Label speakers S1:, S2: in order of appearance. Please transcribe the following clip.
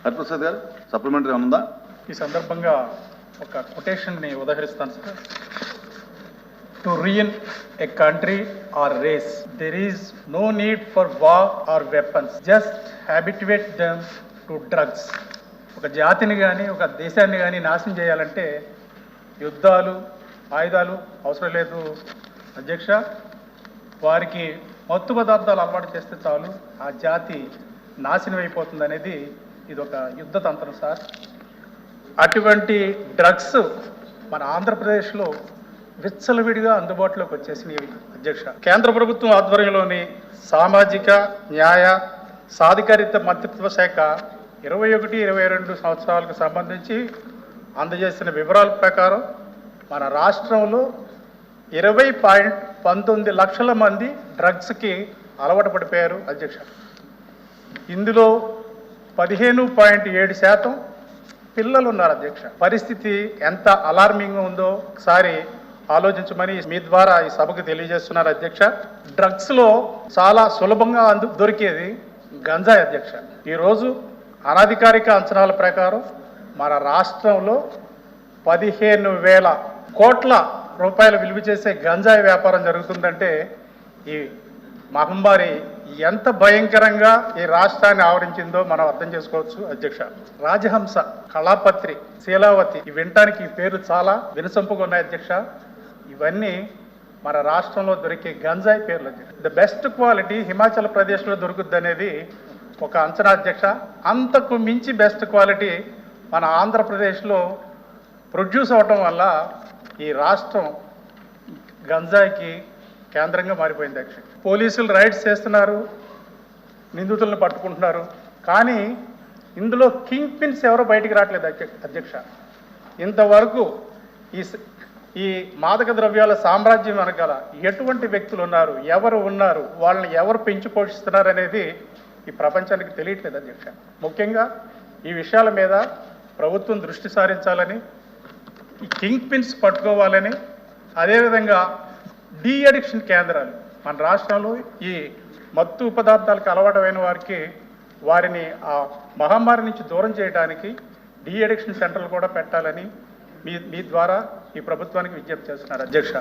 S1: హరిప్రసాద్ గారు సప్లిమెంటరీ ఉందా?
S2: ఈ సందర్భంగా ఒక కొటేషన్ని ఉదహరిస్తాను sir. To ruin a country or race, there is no need for war or weapons. Just habituate them to drugs. ఒక జాతిని కానీ ఒక దేశాన్ని కానీ నాశనం చేయాలంటే యుద్ధాలు ఆయుధాలు అవసరం లేదు అధ్యక్ష. వారికి మత్తు పదార్థాలు అలవాటు చేస్తే చాలు ఆ జాతి నాశనం అయిపోతుంది అనేది ఇది ఒక యుద్ధ తంత్రం సార్. అటువంటి డ్రగ్స్ మన ఆంధ్రప్రదేశ్లో విచ్చలవిడిగా అందుబాటులోకి వచ్చేసినవి అధ్యక్ష. కేంద్ర ప్రభుత్వం ఆధ్వర్యంలోని సామాజిక న్యాయ సాధికారిత మంత్రిత్వ శాఖ 21-22 సంవత్సరాలకు సంబంధించి అందజేసిన వివరాల ప్రకారం మన రాష్ట్రంలో 20.19 లక్షల మంది డ్రగ్స్కి అలవాటు పడిపోయారు అధ్యక్ష. ఇందులో 15.7% పిల్లలు ఉన్నారు అధ్యక్ష. పరిస్థితి ఎంత అలార్మింగ్గా ఉందో ఒకసారి ఆలోచించమని మీ ద్వారా ఈ సభకు తెలియజేస్తున్నారు అధ్యక్ష. డ్రగ్స్లో చాలా సులభంగా దొరికేది గంజాయి అధ్యక్ష. ఈరోజు అనధికారిక అంచనాల ప్రకారం మన రాష్ట్రంలో 15,000 కోట్ల రూపాయలు విలువ చేసే గంజాయి వ్యాపారం జరుగుతుందంటే ఈ మహమ్మారి ఎంత భయంకరంగా ఈ రాష్ట్రాన్ని ఆవరించిందో మనం అర్థం చేసుకోవచ్చు అధ్యక్ష. రాజహంస, కళాపత్రి, శీలావతి ఈ వినటానికి ఈ పేరు చాలా వినసొంపుగా ఉన్నాయి అధ్యక్ష. ఇవన్నీ మన రాష్ట్రంలో దొరికే గంజాయి పేర్లు అధ్యక్ష. ద బెస్ట్ క్వాలిటీ హిమాచల్ ప్రదేశ్లో దొరుకుద్ది అనేది ఒక అంచనా అధ్యక్ష. అంతకు మించి బెస్ట్ క్వాలిటీ మన ఆంధ్రప్రదేశ్లో ప్రొడ్యూస్ అవటం వల్ల ఈ రాష్ట్రం గంజాయికి కేంద్రంగా మారిపోయింది అధ్యక్ష. పోలీసులు రైడ్స్ చేస్తున్నారు, నిందితులను పట్టుకుంటున్నారు, కానీ ఇందులో కింగ్ పిన్స్ ఎవరో బయటికి రావట్లేదు అధ్యక్ష. ఇంతవరకు ఈ మాదక ద్రవ్యాల సామ్రాజ్యం వెనకాల ఎటువంటి వ్యక్తులు ఉన్నారు, ఎవరు ఉన్నారు, వాళ్ళని ఎవరు పెంచి పోషిస్తున్నారు అనేది ఈ ప్రపంచానికి తెలియట్లేదు అధ్యక్ష. ముఖ్యంగా ఈ విషయాల మీద ప్రభుత్వం దృష్టి సారించాలని, ఈ కింగ్ పిన్స్ పట్టుకోవాలని, అదేవిధంగా డీ అడిక్షన్ కేంద్రాలు మన రాష్ట్రంలో ఈ మత్తు పదార్థాలకు అలవాటమైన వారిని ఆ మహమ్మారి నుంచి దూరం చేయడానికి డీ అడిక్షన్ సెంటర్లు కూడా పెట్టాలని మీ ద్వారా ఈ ప్రభుత్వానికి విజ్ఞప్తి చేస్తున్నారు అధ్యక్ష.